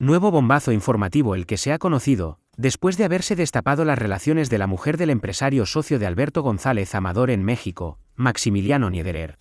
Nuevo bombazo informativo el que se ha conocido, después de haberse destapado las relaciones de la mujer del empresario socio de Alberto González Amador en México, Maximiliano Niederer.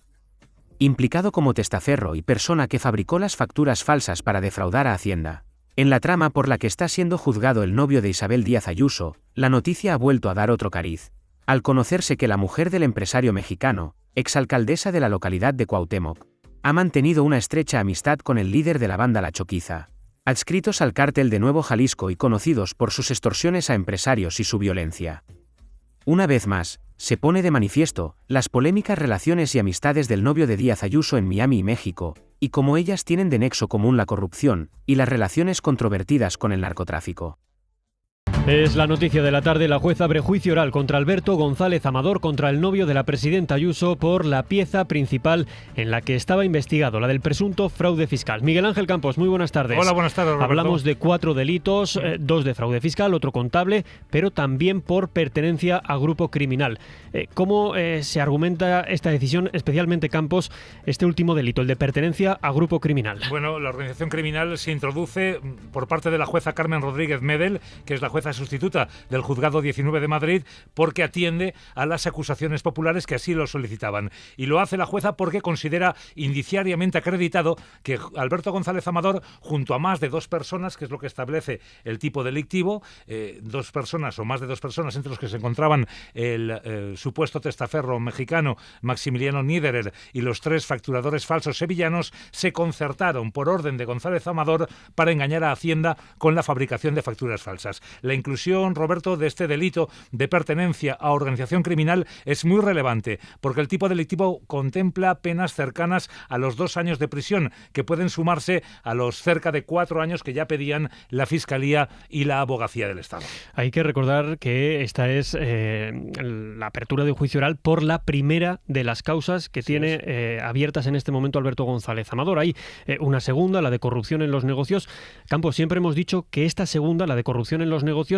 Implicado como testaferro y persona que fabricó las facturas falsas para defraudar a Hacienda. En la trama por la que está siendo juzgado el novio de Isabel Díaz Ayuso, la noticia ha vuelto a dar otro cariz. Al conocerse que la mujer del empresario mexicano, exalcaldesa de la localidad de Cuauhtémoc, ha mantenido una estrecha amistad con el líder de la banda La Choquiza, adscritos al cártel de Nuevo Jalisco y conocidos por sus extorsiones a empresarios y su violencia. Una vez más, se pone de manifiesto las polémicas relaciones y amistades del novio de Díaz Ayuso en Miami y México, y cómo ellas tienen de nexo común la corrupción y las relaciones controvertidas con el narcotráfico. Es la noticia de la tarde. La jueza abre juicio oral contra Alberto González Amador, contra el novio de la presidenta Ayuso, por la pieza principal en la que estaba investigado, la del presunto fraude fiscal. Miguel Ángel Campos, muy buenas tardes. Hola, buenas tardes, Roberto. Hablamos de 4 delitos, 2 de fraude fiscal, otro contable, pero también por pertenencia a grupo criminal. ¿Cómo se argumenta esta decisión, especialmente, Campos, este último delito, el de pertenencia a grupo criminal? Bueno, la organización criminal se introduce por parte de la jueza Carmen Rodríguez Medel, que es la jueza sustituta del Juzgado 19 de Madrid, porque atiende a las acusaciones populares que así lo solicitaban. Y lo hace la jueza porque considera indiciariamente acreditado que Alberto González Amador, junto a más de 2 personas, que es lo que establece el tipo delictivo, 2 personas o más de 2 personas, entre los que se encontraban el supuesto testaferro mexicano Maximiliano Niederer y los 3 facturadores falsos sevillanos, se concertaron por orden de González Amador para engañar a Hacienda con la fabricación de facturas falsas. La inclusión, Roberto, de este delito de pertenencia a organización criminal es muy relevante, porque el tipo delictivo contempla penas cercanas a los 2 años de prisión, que pueden sumarse a los cerca de 4 años que ya pedían la Fiscalía y la Abogacía del Estado. Hay que recordar que esta es la apertura de un juicio oral por la primera de las causas que tiene abiertas en este momento Alberto González Amador. Hay una segunda, la de corrupción en los negocios. Campos, siempre hemos dicho que esta segunda, la de corrupción en los negocios,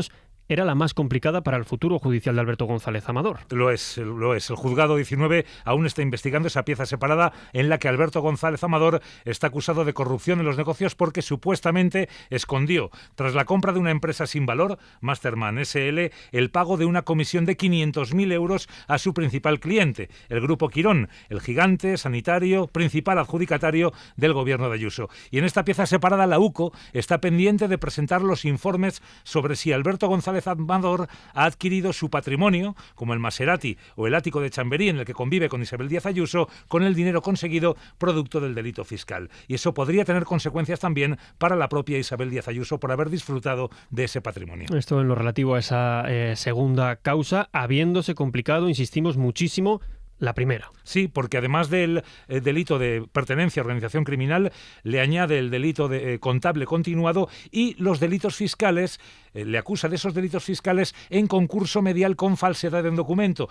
era la más complicada para el futuro judicial de Alberto González Amador. Lo es. El Juzgado 19 aún está investigando esa pieza separada en la que Alberto González Amador está acusado de corrupción en los negocios porque supuestamente escondió, tras la compra de una empresa sin valor, Masterman SL, el pago de una comisión de 500.000 euros a su principal cliente, el Grupo Quirón, el gigante sanitario principal adjudicatario del gobierno de Ayuso. Y en esta pieza separada la UCO está pendiente de presentar los informes sobre si Alberto González Amador ha adquirido su patrimonio, como el Maserati o el ático de Chamberí en el que convive con Isabel Díaz Ayuso, con el dinero conseguido producto del delito fiscal. Y eso podría tener consecuencias también para la propia Isabel Díaz Ayuso por haber disfrutado de ese patrimonio. Esto en lo relativo a esa segunda causa, habiéndose complicado, insistimos, muchísimo la primera. Sí, porque además del delito de pertenencia a organización criminal, le añade el delito de contable continuado y los delitos fiscales, le acusa de esos delitos fiscales en concurso medial con falsedad de un documento.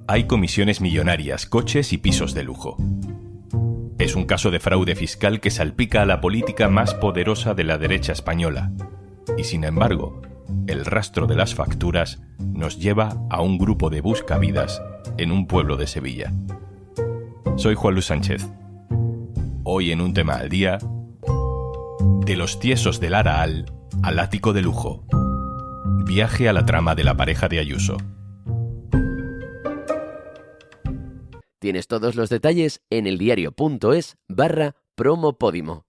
Hay comisiones millonarias, coches y pisos de lujo. Es un caso de fraude fiscal que salpica a la política más poderosa de la derecha española. Y sin embargo, el rastro de las facturas nos lleva a un grupo de buscavidas en un pueblo de Sevilla. Soy Juan Luis Sánchez. Hoy en Un Tema al Día, de los tiesos del Araal al ático de lujo. Viaje a la trama de la pareja de Ayuso. Tienes todos los detalles en eldiario.es/promopodimo.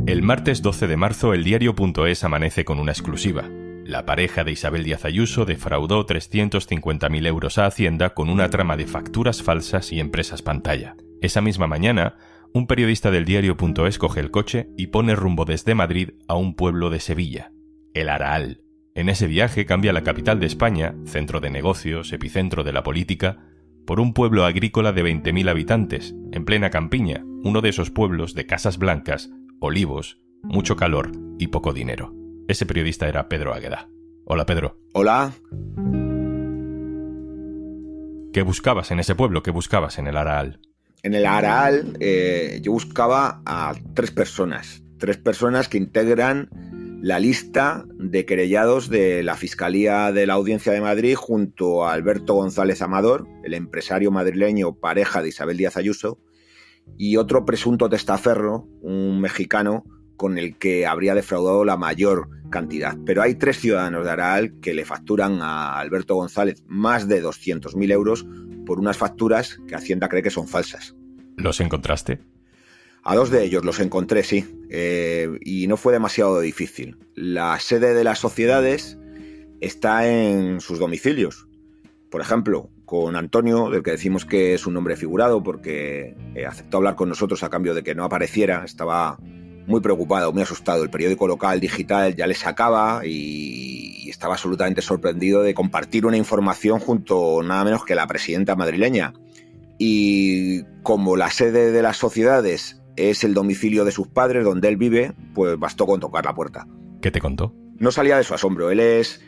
El martes 12 de marzo, eldiario.es amanece con una exclusiva. La pareja de Isabel Díaz Ayuso defraudó 350.000 euros a Hacienda con una trama de facturas falsas y empresas pantalla. Esa misma mañana, un periodista del diario.es coge el coche y pone rumbo desde Madrid a un pueblo de Sevilla, el Araal. En ese viaje cambia la capital de España, centro de negocios, epicentro de la política, por un pueblo agrícola de 20.000 habitantes, en plena campiña, uno de esos pueblos de casas blancas, olivos, mucho calor y poco dinero. Ese periodista era Pedro Águeda. Hola, Pedro. Hola. ¿Qué buscabas en ese pueblo? ¿Qué buscabas en el Araal? En el Araal yo buscaba a 3 personas. 3 personas que integran la lista de querellados de la Fiscalía de la Audiencia de Madrid junto a Alberto González Amador, el empresario madrileño pareja de Isabel Díaz Ayuso, y otro presunto testaferro, un mexicano, con el que habría defraudado la mayor cantidad. Pero hay 3 ciudadanos de Araal que le facturan a Alberto González más de 200.000 euros por unas facturas que Hacienda cree que son falsas. ¿Los encontraste? A 2 de ellos los encontré, sí, y no fue demasiado difícil. La sede de las sociedades está en sus domicilios. Por ejemplo, con Antonio, del que decimos que es un nombre figurado porque aceptó hablar con nosotros a cambio de que no apareciera, estaba muy preocupado, muy asustado. El periódico local digital ya le sacaba y estaba absolutamente sorprendido de compartir una información junto nada menos que la presidenta madrileña. Y como la sede de las sociedades es el domicilio de sus padres, donde él vive, pues bastó con tocar la puerta. ¿Qué te contó? No salía de su asombro. Él es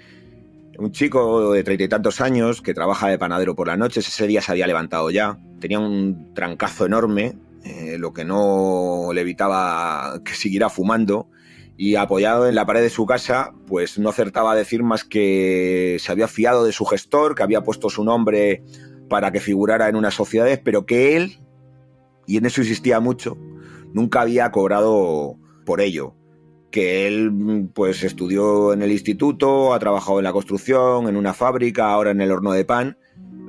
un chico de 30 y tantos años que trabaja de panadero por las noches. Ese día se había levantado ya. Tenía un trancazo enorme, lo que no le evitaba que siguiera fumando. Y apoyado en la pared de su casa, pues no acertaba a decir más que se había fiado de su gestor, que había puesto su nombre para que figurara en unas sociedades, pero que él, y en eso insistía mucho, nunca había cobrado por ello. Que él pues estudió en el instituto, ha trabajado en la construcción, en una fábrica, ahora en el horno de pan,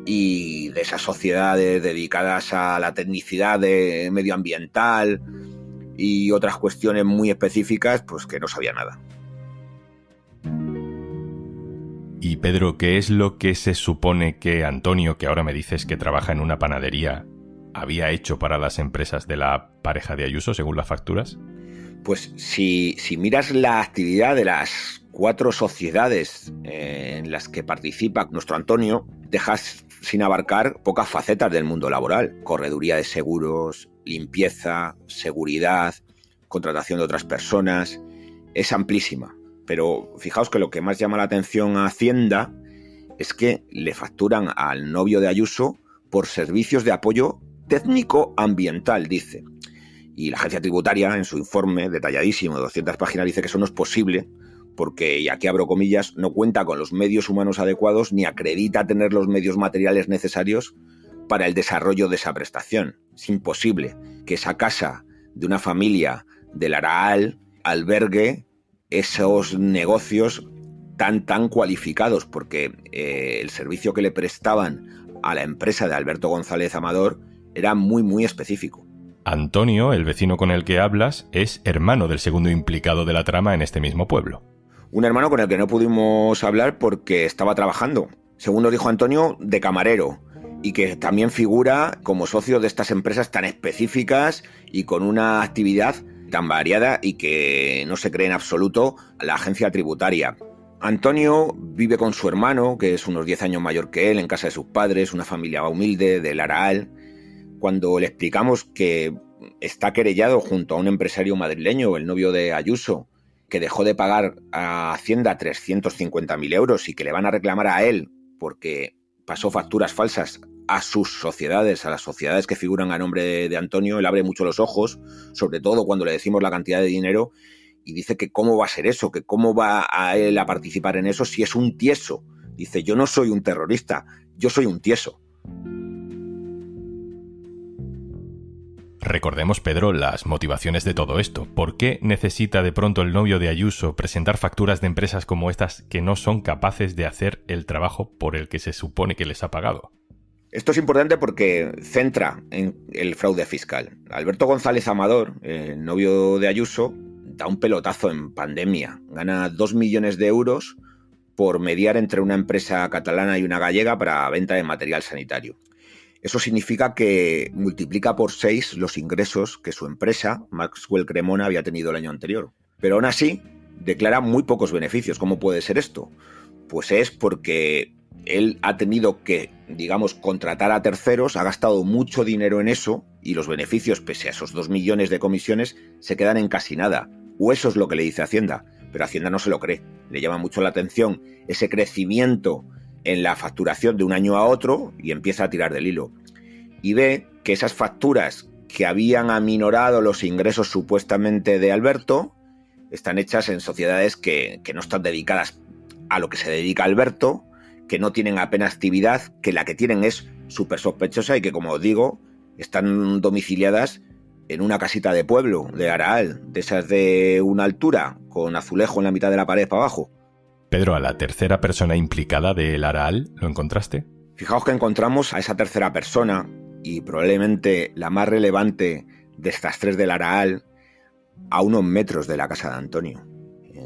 y de esas sociedades dedicadas a la tecnicidad medioambiental y otras cuestiones muy específicas, pues que no sabía nada. Y Pedro, ¿qué es lo que se supone que Antonio, que ahora me dices que trabaja en una panadería, había hecho para las empresas de la pareja de Ayuso, según las facturas? Pues si miras la actividad de las 4 sociedades en las que participa nuestro Antonio, dejas sin abarcar pocas facetas del mundo laboral. Correduría de seguros, limpieza, seguridad, contratación de otras personas. Es amplísima. Pero fijaos que lo que más llama la atención a Hacienda es que le facturan al novio de Ayuso por servicios de apoyo técnico ambiental, dice. Y la agencia tributaria, en su informe detalladísimo de 200 páginas, dice que eso no es posible porque, y aquí abro comillas, no cuenta con los medios humanos adecuados ni acredita tener los medios materiales necesarios para el desarrollo de esa prestación. Es imposible que esa casa de una familia del Araal albergue esos negocios tan cualificados, porque el servicio que le prestaban a la empresa de Alberto González Amador era muy específico. Antonio, el vecino con el que hablas, es hermano del segundo implicado de la trama en este mismo pueblo. Un hermano con el que no pudimos hablar porque estaba trabajando, según nos dijo Antonio, de camarero, y que también figura como socio de estas empresas tan específicas y con una actividad tan variada y que no se cree en absoluto la agencia tributaria. Antonio vive con su hermano, que es unos 10 años mayor que él, en casa de sus padres, una familia humilde del Araal. Cuando le explicamos que está querellado junto a un empresario madrileño, el novio de Ayuso, que dejó de pagar a Hacienda 350.000 euros y que le van a reclamar a él porque pasó facturas falsas a sus sociedades, a las sociedades que figuran a nombre de Antonio, él abre mucho los ojos, sobre todo cuando le decimos la cantidad de dinero, y dice que cómo va a ser eso, que cómo va a él a participar en eso si es un tieso. Dice, yo no soy un terrorista, yo soy un tieso. Recordemos, Pedro, las motivaciones de todo esto. ¿Por qué necesita de pronto el novio de Ayuso presentar facturas de empresas como estas que no son capaces de hacer el trabajo por el que se supone que les ha pagado? Esto es importante porque centra en el fraude fiscal. Alberto González Amador, el novio de Ayuso, da un pelotazo en pandemia. Gana 2 millones de euros por mediar entre una empresa catalana y una gallega para venta de material sanitario. Eso significa que multiplica por 6 los ingresos que su empresa, Maxwell Cremona, había tenido el año anterior. Pero aún así, declara muy pocos beneficios. ¿Cómo puede ser esto? Pues es porque él ha tenido que, digamos, contratar a terceros, ha gastado mucho dinero en eso y los beneficios, pese a esos 2 millones de comisiones, se quedan en casi nada. O eso es lo que le dice Hacienda, pero Hacienda no se lo cree. Le llama mucho la atención ese crecimiento en la facturación de un año a otro y empieza a tirar del hilo. Y ve que esas facturas que habían aminorado los ingresos supuestamente de Alberto están hechas en sociedades que no están dedicadas a lo que se dedica Alberto, que no tienen apenas actividad, que la que tienen es súper sospechosa y que, como os digo, están domiciliadas en una casita de pueblo, de Araal, de esas de una altura, con azulejo en la mitad de la pared para abajo. Pedro, ¿a la tercera persona implicada del Araal lo encontraste? Fijaos que encontramos a esa tercera persona, y probablemente la más relevante de estas tres del Araal, a unos metros de la casa de Antonio.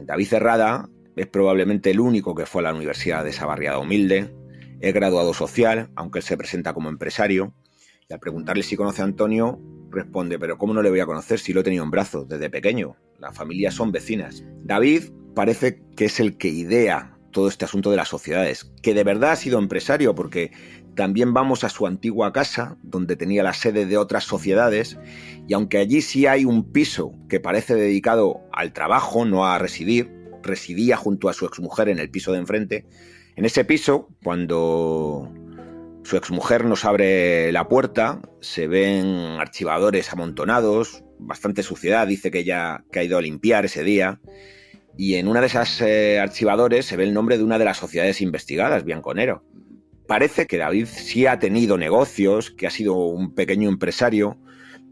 David Cerrada es probablemente el único que fue a la universidad de esa barriada humilde, es graduado social, aunque él se presenta como empresario, y al preguntarle si conoce a Antonio, responde: pero ¿cómo no le voy a conocer si lo he tenido en brazos desde pequeño? Las familias son vecinas. David parece que es el que idea todo este asunto de las sociedades, que de verdad ha sido empresario, porque también vamos a su antigua casa, donde tenía la sede de otras sociedades, y aunque allí sí hay un piso que parece dedicado al trabajo, no a residir, residía junto a su exmujer en el piso de enfrente. En ese piso, cuando su exmujer nos abre la puerta, se ven archivadores amontonados, bastante suciedad, dice que ella ha ido a limpiar ese día, y en una de esas archivadores se ve el nombre de una de las sociedades investigadas, Bianconero. Parece que David sí ha tenido negocios, que ha sido un pequeño empresario,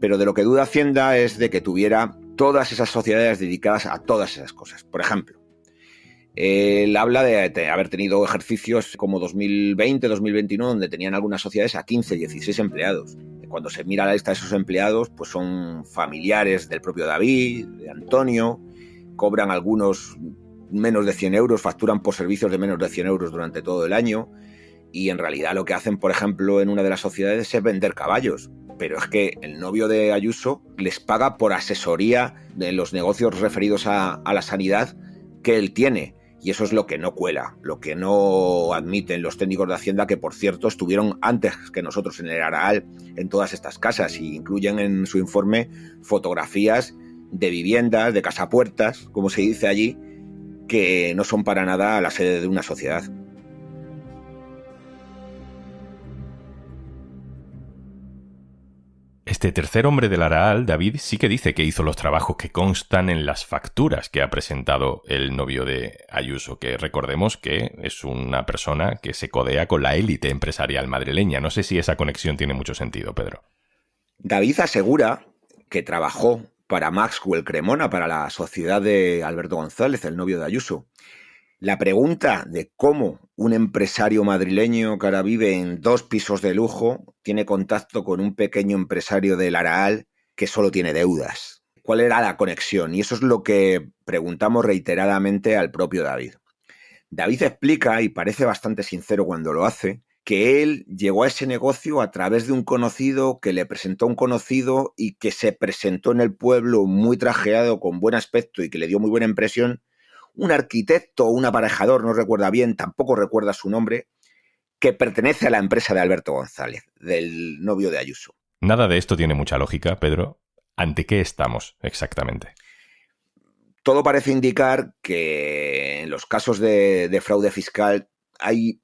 pero de lo que duda Hacienda es de que tuviera todas esas sociedades dedicadas a todas esas cosas. Por ejemplo, él habla de haber tenido ejercicios como 2020, 2021, donde tenían algunas sociedades a 15, 16 empleados. Cuando se mira la lista de esos empleados, pues son familiares del propio David, de Antonio, cobran algunos menos de 100 euros, facturan por servicios de menos de 100 euros durante todo el año, y en realidad lo que hacen, por ejemplo, en una de las sociedades es vender caballos. Pero es que el novio de Ayuso les paga por asesoría de los negocios referidos a la sanidad que él tiene. Y eso es lo que no cuela, lo que no admiten los técnicos de Hacienda, que por cierto estuvieron antes que nosotros en el Araal en todas estas casas, y incluyen en su informe fotografías de viviendas, de casapuertas, como se dice allí, que no son para nada la sede de una sociedad. Este tercer hombre del Araal, David, sí que dice que hizo los trabajos que constan en las facturas que ha presentado el novio de Ayuso, que recordemos que es una persona que se codea con la élite empresarial madrileña. No sé si esa conexión tiene mucho sentido, Pedro. David asegura que trabajó para Maxwell Cremona, para la sociedad de Alberto González, el novio de Ayuso. La pregunta de cómo un empresario madrileño que ahora vive en 2 pisos de lujo tiene contacto con un pequeño empresario del Araal que solo tiene deudas. ¿Cuál era la conexión? Y eso es lo que preguntamos reiteradamente al propio David. David explica, y parece bastante sincero cuando lo hace, que él llegó a ese negocio a través de un conocido que le presentó a un conocido y que se presentó en el pueblo muy trajeado, con buen aspecto y que le dio muy buena impresión. Un arquitecto o un aparejador, no recuerda bien, tampoco recuerda su nombre, que pertenece a la empresa de Alberto González, del novio de Ayuso. Nada de esto tiene mucha lógica, Pedro. ¿Ante qué estamos exactamente? Todo parece indicar que en los casos de fraude fiscal hay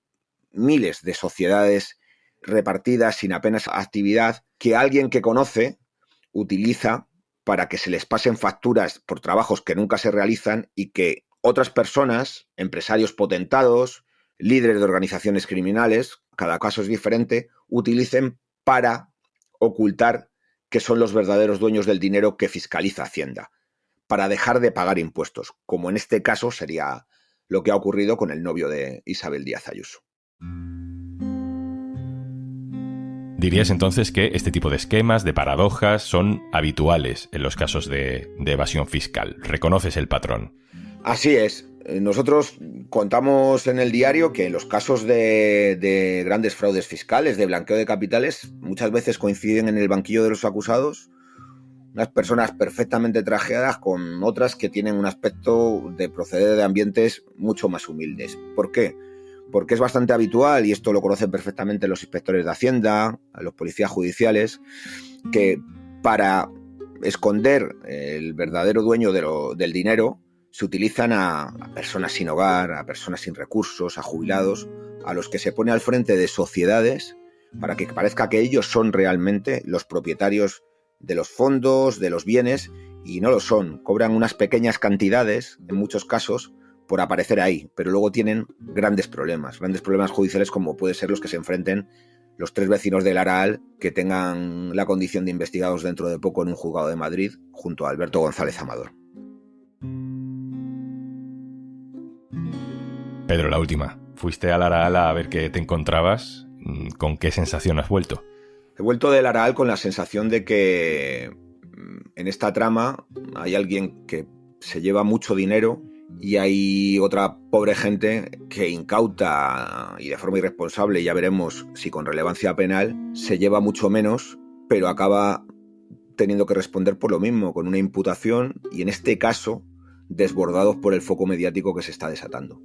miles de sociedades repartidas sin apenas actividad que alguien que conoce utiliza para que se les pasen facturas por trabajos que nunca se realizan y que otras personas, empresarios potentados, líderes de organizaciones criminales, cada caso es diferente, utilicen para ocultar que son los verdaderos dueños del dinero que fiscaliza Hacienda, para dejar de pagar impuestos, como en este caso sería lo que ha ocurrido con el novio de Isabel Díaz Ayuso. ¿Dirías entonces que este tipo de esquemas, de paradojas, son habituales en los casos de evasión fiscal? ¿Reconoces el patrón? Así es. Nosotros contamos en el diario que en los casos de grandes fraudes fiscales, de blanqueo de capitales, muchas veces coinciden en el banquillo de los acusados unas personas perfectamente trajeadas con otras que tienen un aspecto de proceder de ambientes mucho más humildes. ¿Por qué? Porque es bastante habitual, y esto lo conocen perfectamente los inspectores de Hacienda, los policías judiciales, que para esconder el verdadero dueño del dinero se utilizan a personas sin hogar, a personas sin recursos, a jubilados, a los que se pone al frente de sociedades para que parezca que ellos son realmente los propietarios de los fondos, de los bienes, y no lo son. Cobran unas pequeñas cantidades, en muchos casos, por aparecer ahí, pero luego tienen grandes problemas judiciales, como puede ser los que se enfrenten los 3 vecinos del Araal que tengan la condición de investigados dentro de poco en un juzgado de Madrid junto a Alberto González Amador. Pedro, la última. Fuiste al Araal a ver qué te encontrabas. ¿Con qué sensación has vuelto? He vuelto del Araal con la sensación de que en esta trama hay alguien que se lleva mucho dinero y hay otra pobre gente que incauta y de forma irresponsable, ya veremos si con relevancia penal, se lleva mucho menos, pero acaba teniendo que responder por lo mismo, con una imputación y en este caso desbordados por el foco mediático que se está desatando.